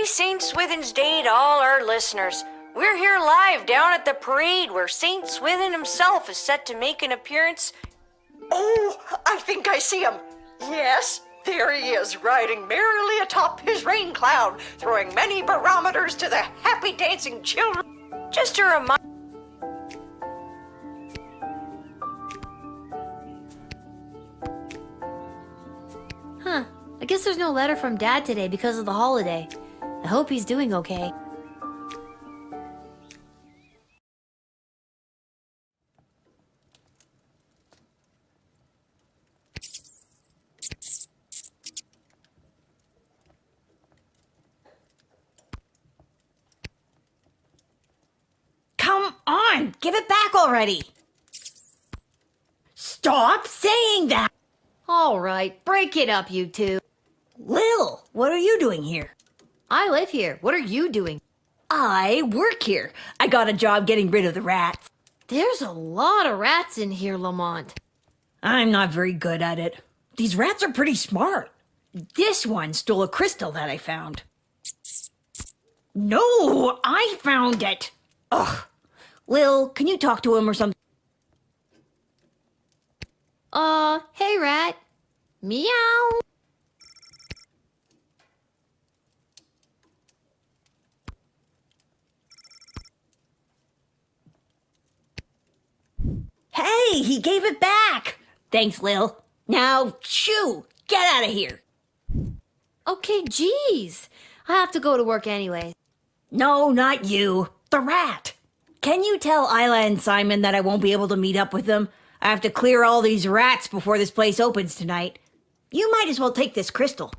St. Swithin's Day to all our listeners. We're here live down at the parade where St. Swithin himself is set to make an appearance. Oh, I think I see him. Yes, there he is, riding merrily atop his rain cloud, throwing many barometers to the happy dancing children. Just a reminder. Huh. I guess there's no letter from Dad today because of the holiday. I hope he's doing okay. Come on, give it back already. Stop saying that. All right, break it up, you two. Lil, what are you doing here? I live here. What are you doing? I work here. I got a job getting rid of the rats. There's a lot of rats in here, Lamont. I'm not very good at it. These rats are pretty smart. This one stole a crystal that I found. No, I found it. Ugh. Lil, can you talk to him or something? Hey, rat. Meow. Hey, he gave it back. Thanks, Lil. Now, shoo, get out of here. Okay, geez. I have to go to work anyway. No, not you. The rat. Can you tell Isla and Simon that I won't be able to meet up with them? I have to clear all these rats before this place opens tonight. You might as well take this crystal.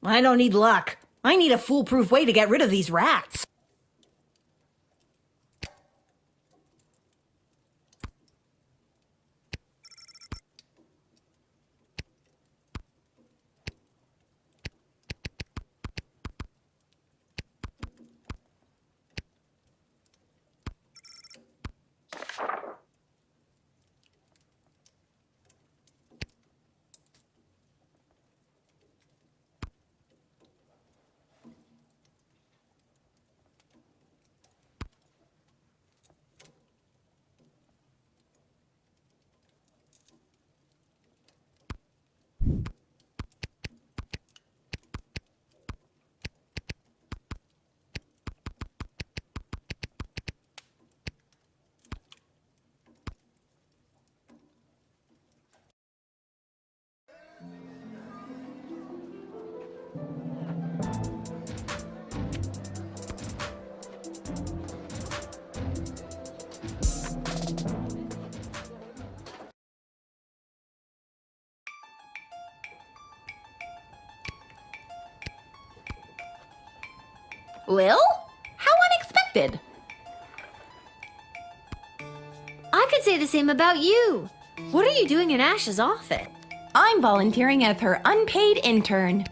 I don't need luck. I need a foolproof way to get rid of these rats. Lil? How unexpected. I could say the same about you. What are you doing in Ash's office? I'm volunteering as her unpaid intern.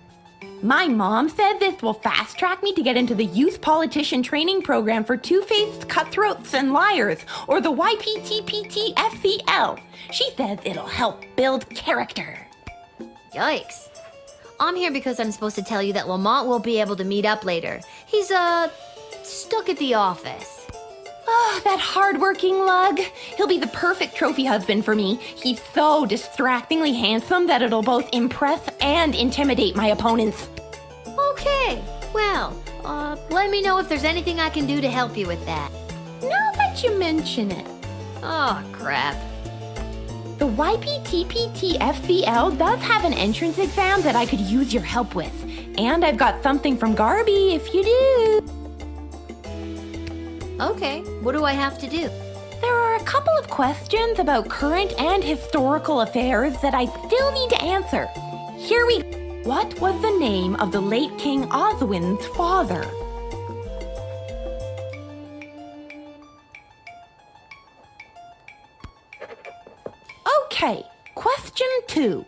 My mom said this will fast track me to get into the Youth Politician Training Program for Two-Faced Cutthroats and Liars, or the YPTPT-FCL. She says it'll help build character. Yikes. I'm here because I'm supposed to tell you that Lamont won't be able to meet up later. He's, stuck at the office. Oh, that hard-working lug. He'll be the perfect trophy husband for me. He's so distractingly handsome that it'll both impress and intimidate my opponents. Okay, well, let me know if there's anything I can do to help you with that. Now that you mention it. Oh, crap. The YPTPT-FCL does have an entrance exam that I could use your help with. And I've got something from Garby if you do. Okay, what do I have to do? There are a couple of questions about current and historical affairs that I still need to answer. Here we go. What was the name of the late King Oswin's father? Okay, question 2.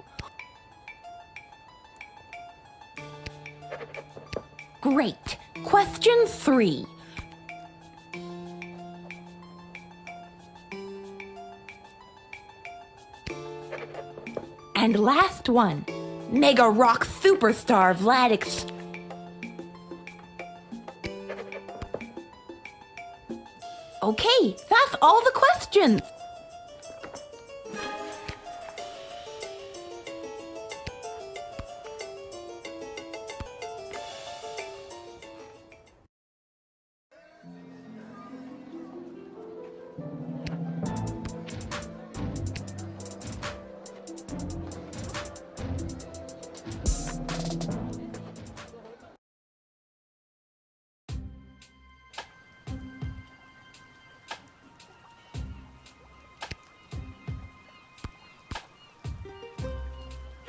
Great. Question 3. And last one, Mega Rock Superstar Vladik. Okay, that's all the questions.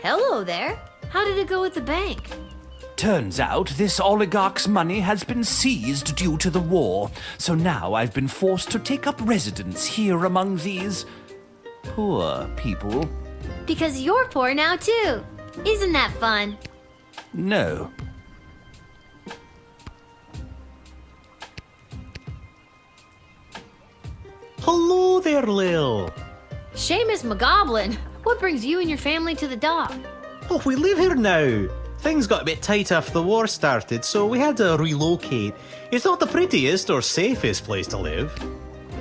Hello there. How did it go with the bank? Turns out this oligarch's money has been seized due to the war, so now I've been forced to take up residence here among these poor people. Because you're poor now, too. Isn't that fun? No. Hello there, Lil. Seamus McGoblin, what brings you and your family to the dock? Oh, we live here now. Things got a bit tight after the war started, so we had to relocate. It's not the prettiest or safest place to live.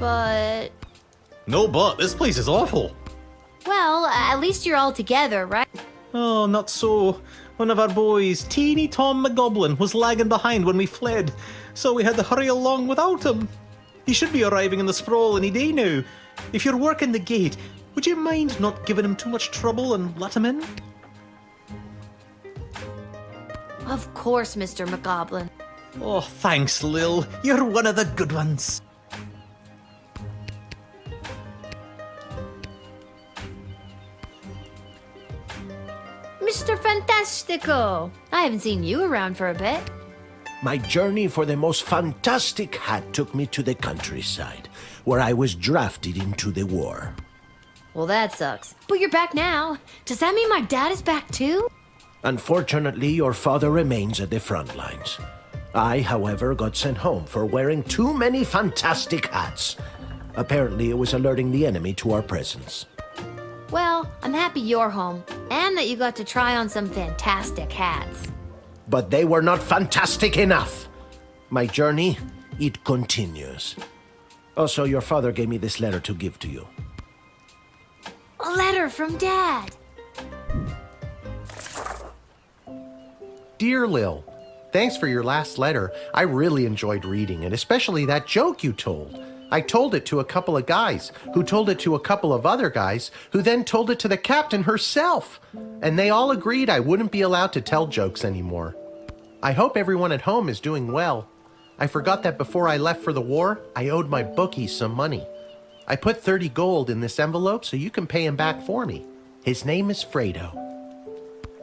But, No, but this place is awful. well, at least you're all together, right? Oh, not so. One of our boys, teeny Tom McGoblin, was lagging behind when we fled, so we had to hurry along without him. He should be arriving in the sprawl any day now. If you're working the gate, would you mind not giving him too much trouble and let him in? Of course, Mr. McGoblin. Oh, thanks, Lil. You're one of the good ones. Mr. Fantastico! I haven't seen you around for a bit. My journey for the most fantastic hat took me to the countryside, where I was drafted into the war. Well, that sucks. But you're back now. Does that mean my dad is back too? Unfortunately, your father remains at the front lines. I, however, got sent home for wearing too many fantastic hats. Apparently, it was alerting the enemy to our presence. Well, I'm happy you're home, and that you got to try on some fantastic hats. But they were not fantastic enough. My journey, it continues. Also, your father gave me this letter to give to you. A letter from Dad. Dear Lil, thanks for your last letter. I really enjoyed reading it, especially that joke you told. I told it to a couple of guys, who told it to a couple of other guys, who then told it to the captain herself. And they all agreed I wouldn't be allowed to tell jokes anymore. I hope everyone at home is doing well. I forgot that before I left for the war, I owed my bookie some money. I put 30 gold in this envelope so you can pay him back for me. His name is Fredo.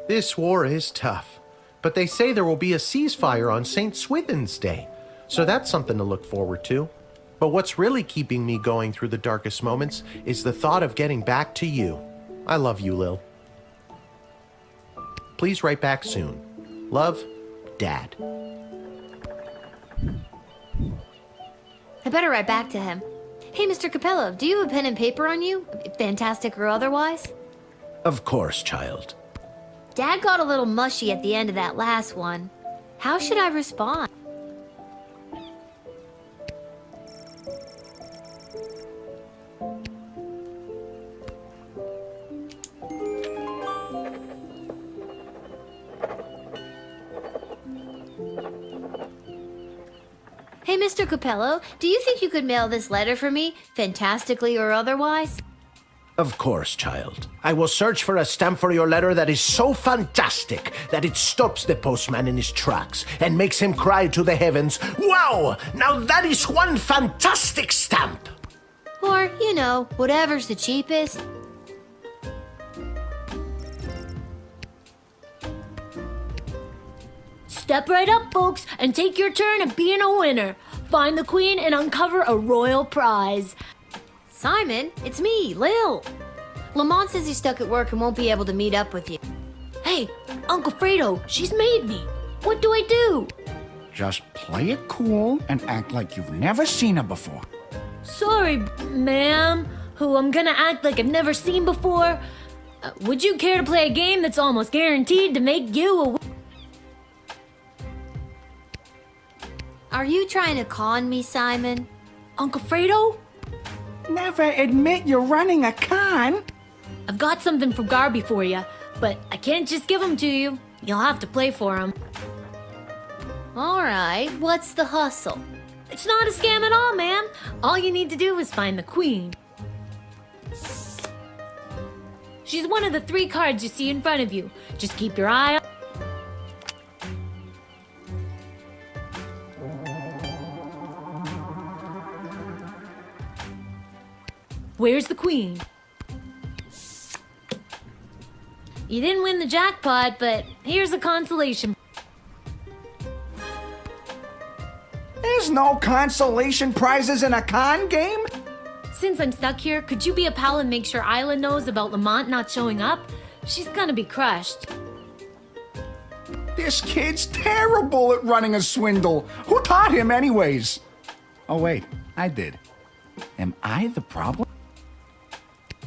This war is tough, but they say there will be a ceasefire on St. Swithin's Day, so that's something to look forward to. But what's really keeping me going through the darkest moments is the thought of getting back to you. I love you, Lil. Please write back soon. Love, Dad. I better write back to him. Hey, Mr. Capello, do you have a pen and paper on you? Fantastic or otherwise? Of course, child. Dad got a little mushy at the end of that last one. How should I respond? Hey, Mr. Capello, do you think you could mail this letter for me, fantastically or otherwise? Of course, child. I will search for a stamp for your letter that is so fantastic that it stops the postman in his tracks and makes him cry to the heavens, "Wow! Now that is one fantastic stamp!" Or, you know, whatever's the cheapest. Step right up, folks, and take your turn at being a winner. Find the queen and uncover a royal prize. Simon, it's me, Lil. Lamont says he's stuck at work and won't be able to meet up with you. Hey, Uncle Fredo, she's made me. What do I do? Just play it cool and act like you've never seen her before. Sorry, ma'am, who I'm gonna act like I've never seen before. Would you care to play a game that's almost guaranteed to make you a Are you trying to con me, Simon? Uncle Fredo? Never admit you're running a con. I've got something for Garby for you, but I can't just give them to you. You'll have to play for them. All right, what's the hustle? It's not a scam at all, ma'am. All you need to do is find the queen. She's one of the 3 cards you see in front of you. Just keep your eye on. Where's the queen? You didn't win the jackpot, but here's a consolation. There's no consolation prizes in a con game. Since I'm stuck here, could you be a pal and make sure Isla knows about Lamont not showing up? She's gonna be crushed. This kid's terrible at running a swindle. Who taught him anyways? Oh wait, I did. Am I the problem?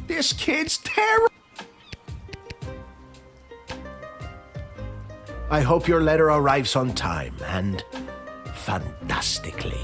This kid's terrible. I hope your letter arrives on time and fantastically.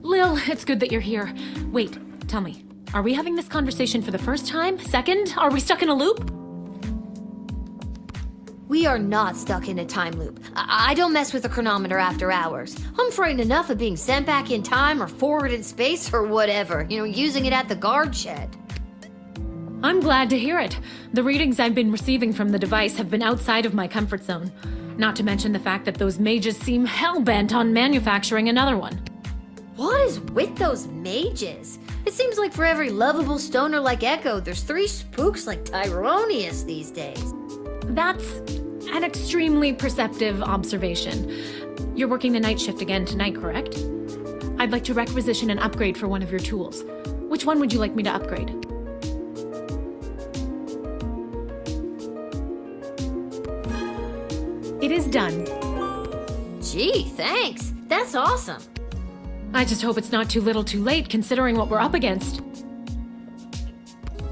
Lil, it's good that you're here. Wait, tell me, are we having this conversation for the first time? Second? Are we stuck in a loop? We are not stuck in a time loop. I don't mess with the chronometer after hours. I'm frightened enough of being sent back in time or forward in space or whatever, using it at the guard shed. I'm glad to hear it. The readings I've been receiving from the device have been outside of my comfort zone. Not to mention the fact that those mages seem hell-bent on manufacturing another one. What is with those mages? It seems like for every lovable stoner like Echo, there's 3 spooks like Tyronius these days. That's an extremely perceptive observation. You're working the night shift again tonight, correct? I'd like to requisition an upgrade for one of your tools. Which one would you like me to upgrade? It is done. Gee, thanks. That's awesome. I just hope it's not too little too late considering what we're up against.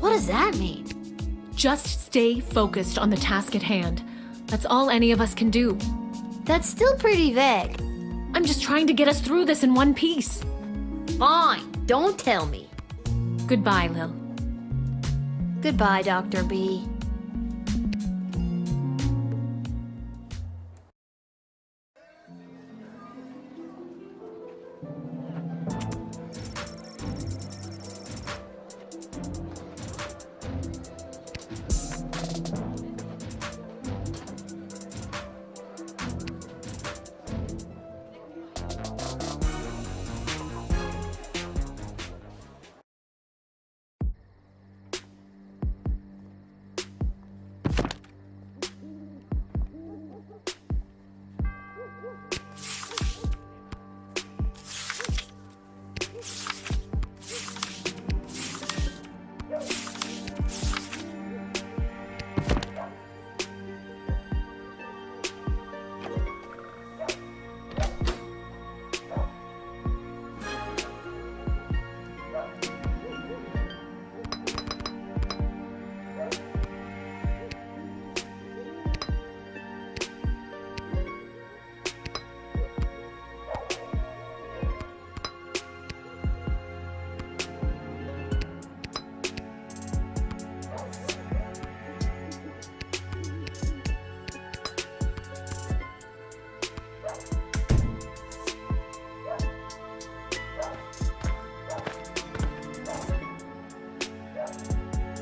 What does that mean? Just stay focused on the task at hand. That's all any of us can do. That's still pretty vague. I'm just trying to get us through this in one piece. Fine, don't tell me. Goodbye, Lil. Goodbye, Dr. B.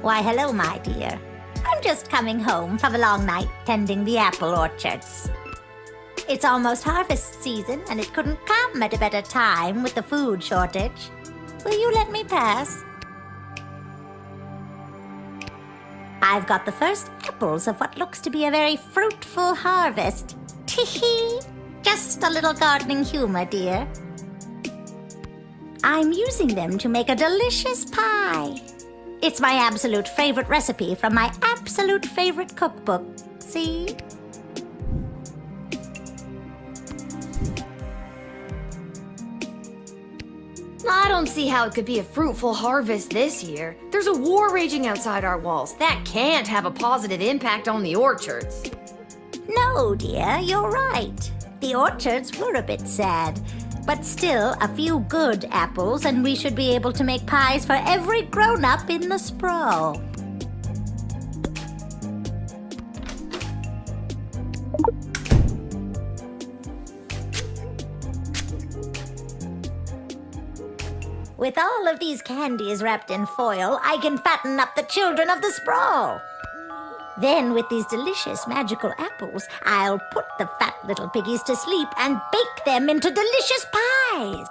Why, hello, my dear. I'm just coming home from a long night tending the apple orchards. It's almost harvest season, and it couldn't come at a better time with the food shortage. Will you let me pass? I've got the first apples of what looks to be a very fruitful harvest. Tee-hee! Just a little gardening humor, dear. I'm using them to make a delicious pie. It's my absolute favorite recipe from my absolute favorite cookbook. See? I don't see how it could be a fruitful harvest this year. There's a war raging outside our walls. That can't have a positive impact on the orchards. No, dear, you're right. The orchards were a bit sad. But still, a few good apples, and we should be able to make pies for every grown-up in the sprawl. With all of these candies wrapped in foil, I can fatten up the children of the sprawl. Then, with these delicious magical apples, I'll put the fat little piggies to sleep and bake them into delicious pies.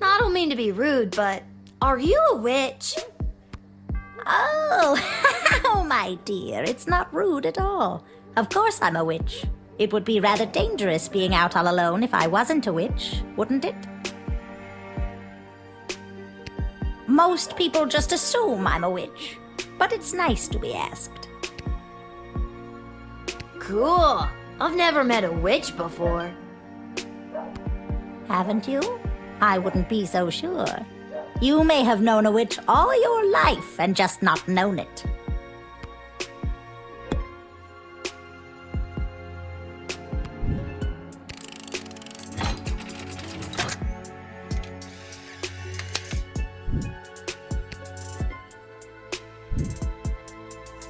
I don't mean to be rude, but are you a witch? Oh, oh, my dear, it's not rude at all. Of course I'm a witch. It would be rather dangerous being out all alone if I wasn't a witch, wouldn't it? Most people just assume I'm a witch, but it's nice to be asked. Cool. I've never met a witch before. Haven't you? I wouldn't be so sure. You may have known a witch all your life and just not known it.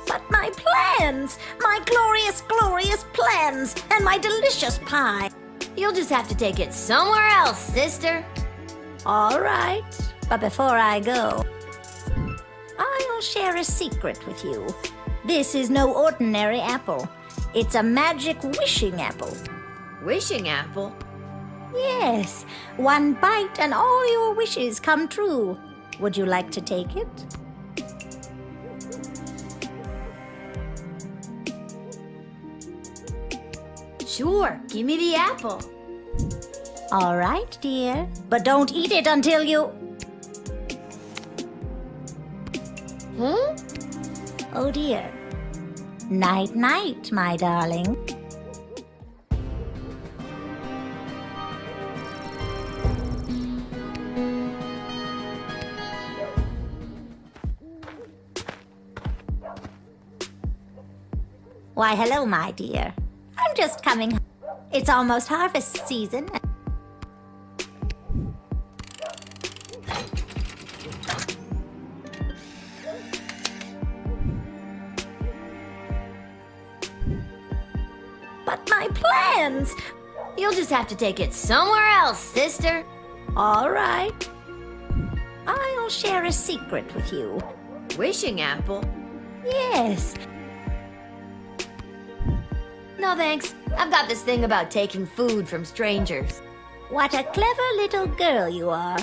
But my plans! My glorious, glorious plans! And my delicious pie! You'll just have to take it somewhere else, sister. All right, but before I go, I'll share a secret with you. This is no ordinary apple. It's a magic wishing apple. Wishing apple? Yes, one bite and all your wishes come true. Would you like to take it? Sure, give me the apple. All right, dear. But don't eat it until you... Huh? Oh, dear. Night-night, my darling. Why, hello, my dear. I'm just coming. It's almost harvest season. But my plans! You'll just have to take it somewhere else, sister. All right. I'll share a secret with you. Wishing apple? Yes. No thanks. I've got this thing about taking food from strangers. What a clever little girl you are.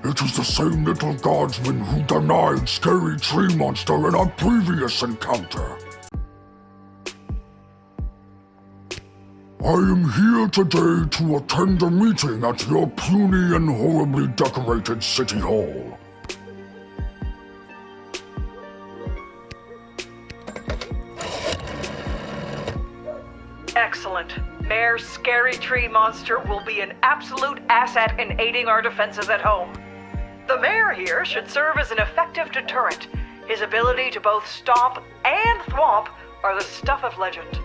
It is the same little guardsman who denied Scary Tree Monster in our previous encounter. I am here today to attend a meeting at your puny and horribly decorated city hall. Excellent. Mayor Scary Tree Monster will be an absolute asset in aiding our defenses at home. The mayor here should serve as an effective deterrent. His ability to both stomp and thwomp are the stuff of legend.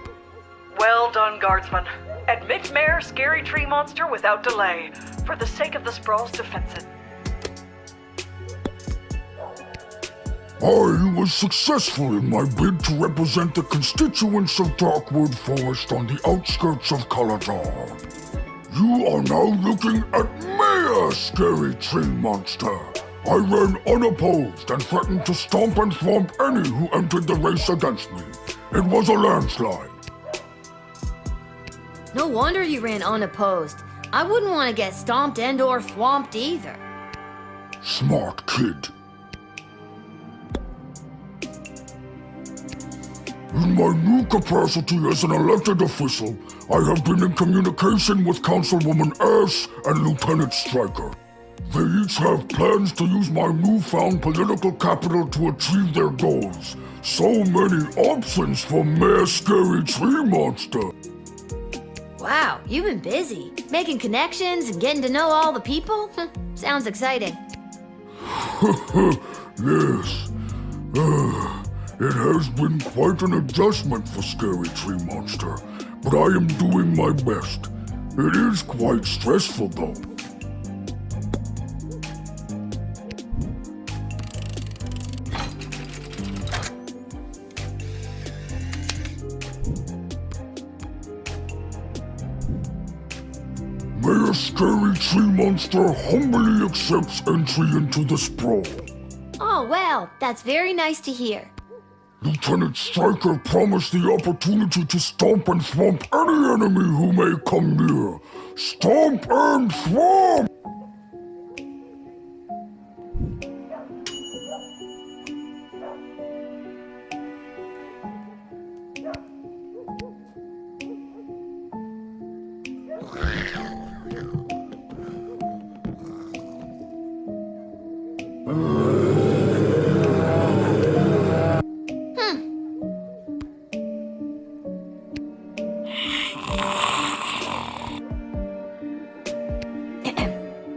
Well done, Guardsman. Admit Mayor Scary Tree Monster without delay, for the sake of the Sprawl's defenses. I was successful in my bid to represent the constituents of Darkwood Forest on the outskirts of Caladar. You are now looking at Mayor Scary Tree Monster. I ran unopposed and threatened to stomp and thwomp any who entered the race against me. It was a landslide. No wonder you ran unopposed. I wouldn't want to get stomped and or thwomped either. Smart kid. In my new capacity as an elected official, I have been in communication with Councilwoman Ash and Lieutenant Stryker. They each have plans to use my newfound political capital to achieve their goals. So many options for Mayor Scary Tree Monster. Wow, you've been busy. Making connections and getting to know all the people? Sounds exciting. Yes. It has been quite an adjustment for Scary Tree Monster, but I am doing my best. It is quite stressful, though. Mayor Scary Tree Monster humbly accepts entry into the Sprawl. Oh, well, that's very nice to hear. Lieutenant Stryker promised the opportunity to stomp and thwomp any enemy who may come near. Stomp and thwomp!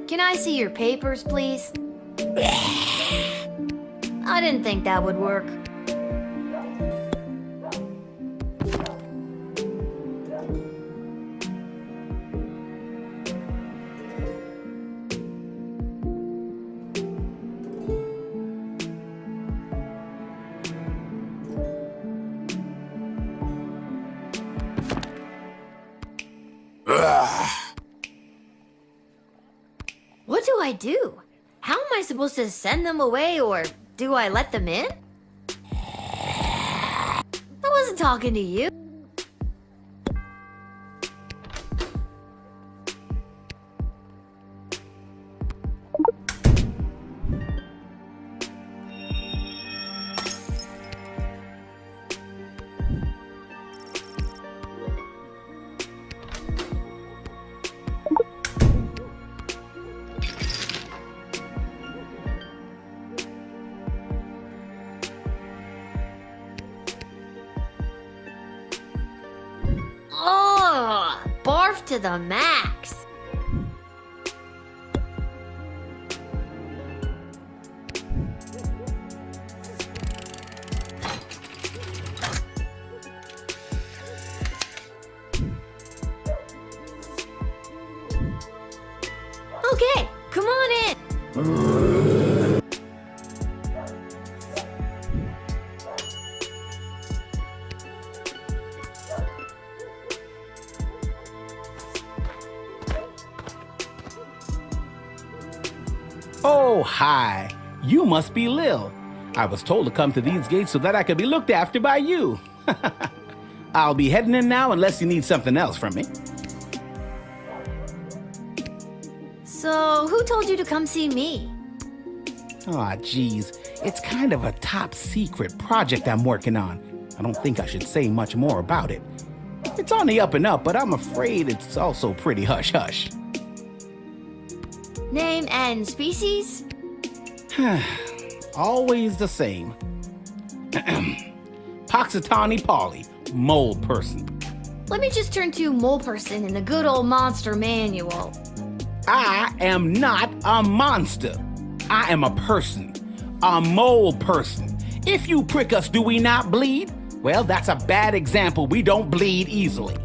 Can I see your papers, please? I didn't think that would work. What do I do? How am I supposed to send them away, or do I let them in? I wasn't talking to you. Oh, barf to the max. Okay, come on in. Oh, hi. You must be Lil. I was told to come to these gates so that I could be looked after by you. I'll be heading in now unless you need something else from me. So, who told you to come see me? Aw, geez. It's kind of a top secret project I'm working on. I don't think I should say much more about it. It's on the up and up, but I'm afraid it's also pretty hush-hush. Name and species? Always the same. Poxitani Polly, mole person. Let me just turn to mole person in the good old monster manual. I am not a monster. I am a person. A mole person. If you prick us, do we not bleed? Well, that's a bad example. We don't bleed easily.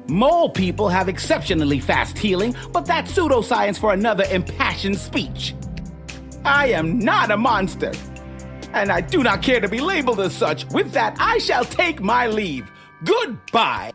Mole people have exceptionally fast healing, but that's pseudoscience for another impassioned speech. I am not a monster, and I do not care to be labeled as such. With that, I shall take my leave. Goodbye.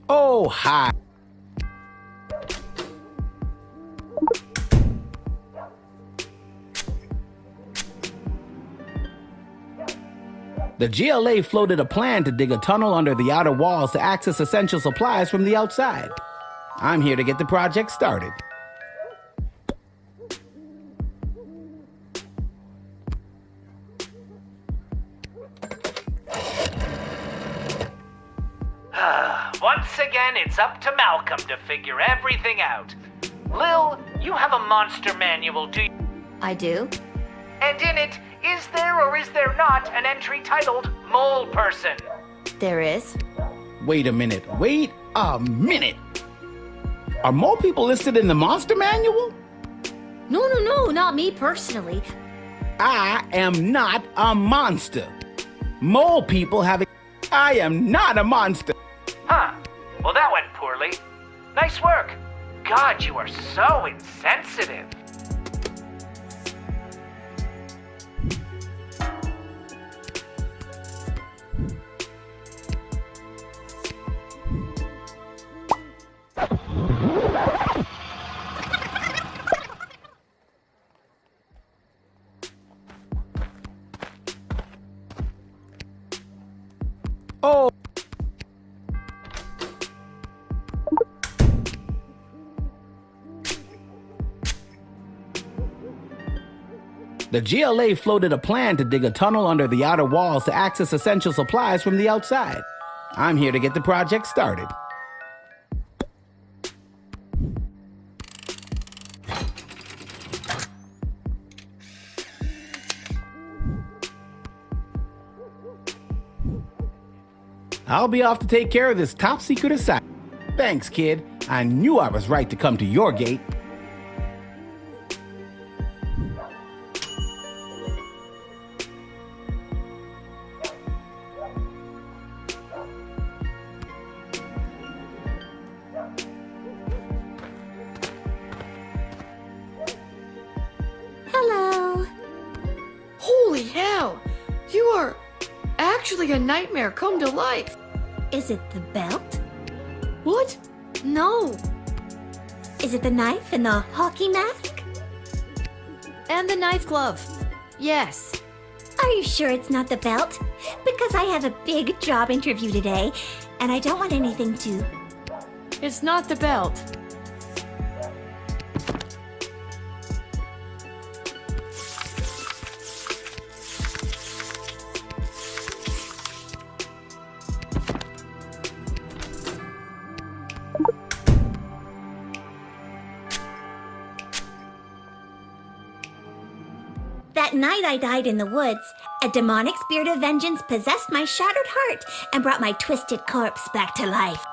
Oh, hi. The GLA floated a plan to dig a tunnel under the outer walls to access essential supplies from the outside. I'm here to get the project started. Once again, it's up to Malcolm to figure everything out. Lil, you have a monster manual, do you? I do? And in it, is there or is there not an entry titled Mole Person? There is. Wait a minute. Are mole people listed in the monster manual? No, not me personally. I am not a monster. Mole people have... I am not a monster. Huh. Well, that went poorly. Nice work. God, you are so insensitive. Oh. The GLA floated a plan to dig a tunnel under the outer walls to access essential supplies from the outside. I'm here to get the project started. I'll be off to take care of this top secret assignment. Thanks, kid. I knew I was right to come to your gate. Hello. Holy hell! You are actually a nightmare come to life. Is it the belt? What? No. Is it the knife and the hockey mask? And the knife glove. Yes. Are you sure it's not the belt? Because I have a big job interview today, and I don't want anything to... It's not the belt. That night I died in the woods, a demonic spirit of vengeance possessed my shattered heart and brought my twisted corpse back to life.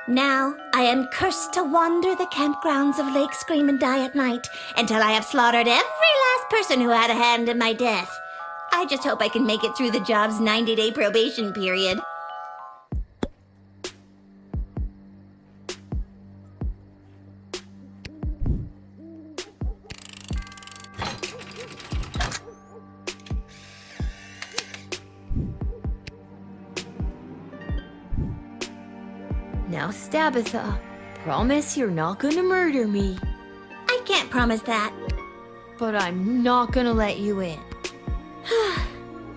Now I am cursed to wander the campgrounds of Lake Scream and Die at night until I have slaughtered every last person who had a hand in my death. I just hope I can make it through the job's 90-day probation period. Now, Stabitha, promise you're not gonna murder me. I can't promise that. But I'm not gonna let you in.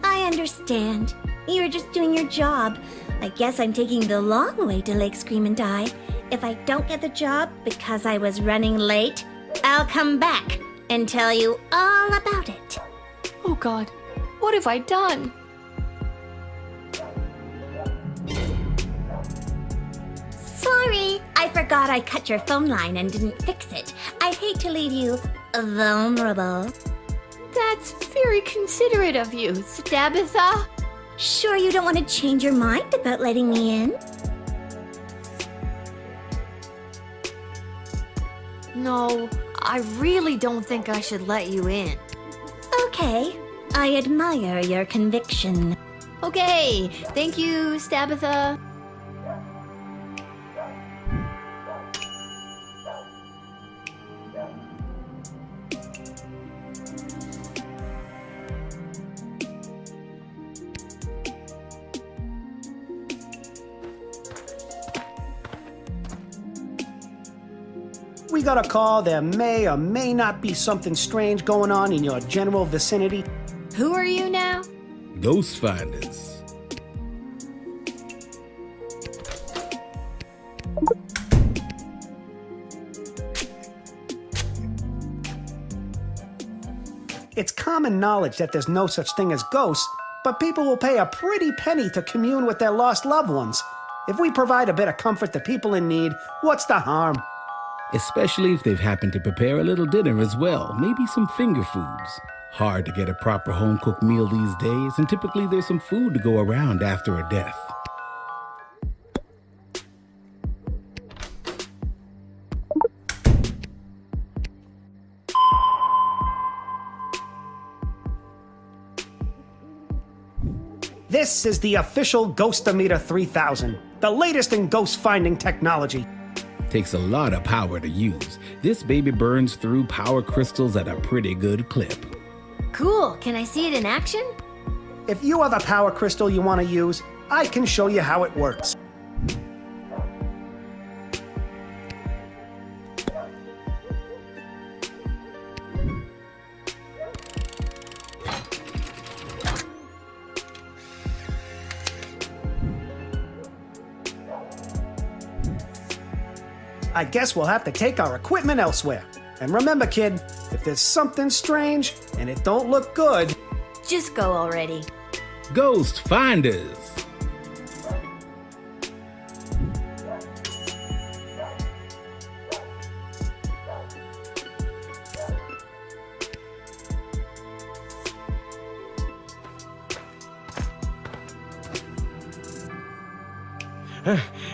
I understand. You're just doing your job. I guess I'm taking the long way to Lake Scream and Die. If I don't get the job because I was running late, I'll come back and tell you all about it. Oh God, what have I done? Sorry, forgot I cut your phone line and didn't fix it. I'd hate to leave you vulnerable. That's very considerate of you, Stabitha. Sure you don't want to change your mind about letting me in? No, I really don't think I should let you in. Okay, I admire your conviction. Okay, thank you, Stabitha. We got a call there may or may not be something strange going on in your general vicinity. Who are you now? Ghost Finders. It's common knowledge that there's no such thing as ghosts, but people will pay a pretty penny to commune with their lost loved ones. If we provide a bit of comfort to people in need, what's the harm? Especially if they've happened to prepare a little dinner as well, maybe some finger foods. Hard to get a proper home-cooked meal these days, and typically there's some food to go around after a death. This is the official Ghostometer 3000, the latest in ghost finding technology. Takes a lot of power to use. This baby burns through power crystals at a pretty good clip. Cool, can I see it in action? If you have a power crystal you want to use, I can show you how it works. I guess we'll have to take our equipment elsewhere. And remember, kid, if there's something strange and it don't look good, just go already. Ghost Finders.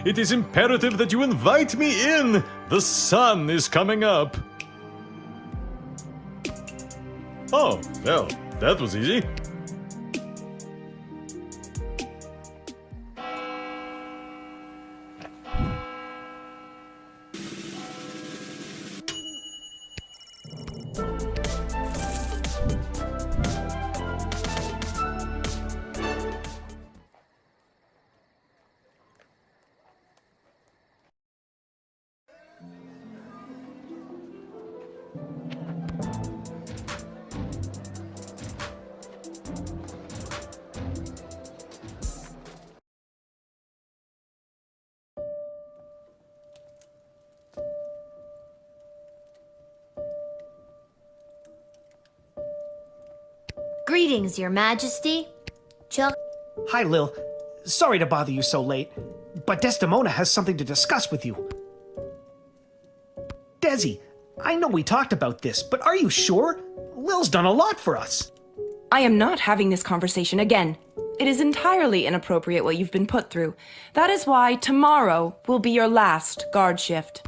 It is imperative that you invite me in! The sun is coming up! Oh, well, that was easy. Greetings, Your Majesty. Chuck. Hi, Lil. Sorry to bother you so late, but Desdemona has something to discuss with you. Desi, I know we talked about this, but are you sure? Lil's done a lot for us. I am not having this conversation again. It is entirely inappropriate what you've been put through. That is why tomorrow will be your last guard shift.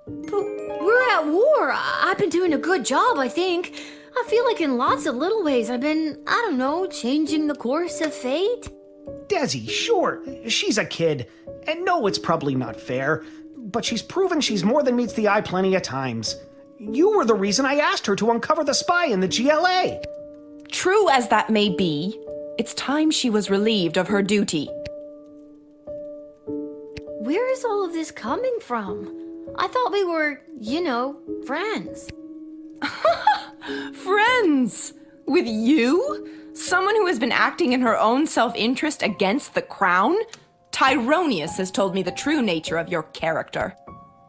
But we're at war. I've been doing a good job, I think. I feel like in lots of little ways I've been, I don't know, changing the course of fate. Desi, sure, she's a kid, and no, it's probably not fair, but she's proven she's more than meets the eye plenty of times. You were the reason I asked her to uncover the spy in the GLA. True as that may be, it's time she was relieved of her duty. Where is all of this coming from? I thought we were, you know, friends. Friends? With you? Someone who has been acting in her own self-interest against the crown? Tyronius has told me the true nature of your character.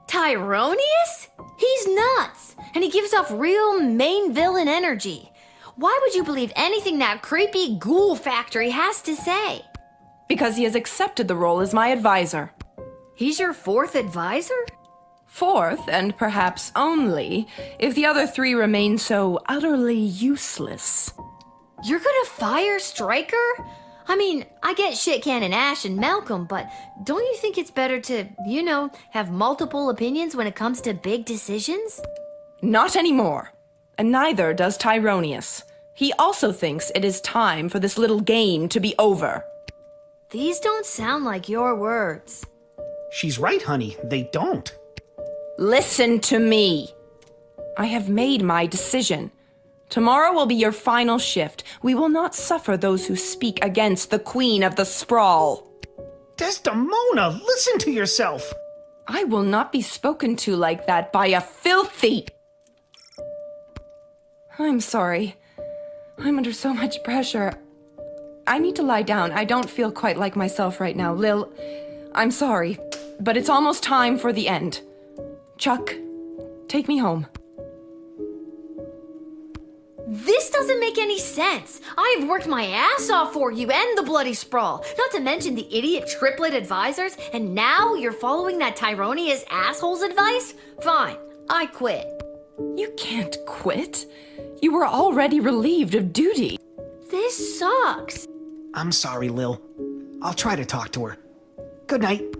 Tyronius? He's nuts, and he gives off real main villain energy. Why would you believe anything that creepy ghoul factory has to say? Because he has accepted the role as my advisor. He's your fourth advisor? Fourth, and perhaps only, if the other three remain so utterly useless. You're gonna fire Stryker? I mean, I get Shit Cannon Ash and Malcolm, but don't you think it's better to, have multiple opinions when it comes to big decisions? Not anymore. And neither does Tyronius. He also thinks it is time for this little game to be over. These don't sound like your words. She's right, honey. They don't. Listen to me. I have made my decision. Tomorrow will be your final shift. We will not suffer those who speak against the Queen of the Sprawl. Desdemona, listen to yourself. I will not be spoken to like that by a filthy... I'm sorry. I'm under so much pressure. I need to lie down. I don't feel quite like myself right now. Lil, I'm sorry, but it's almost time for the end. Chuck, take me home. This doesn't make any sense. I have worked my ass off for you and the Bloody Sprawl, not to mention the idiot triplet advisors, and now you're following that Tyronius asshole's advice? Fine, I quit. You can't quit. You were already relieved of duty. This sucks. I'm sorry, Lil. I'll try to talk to her. Good night.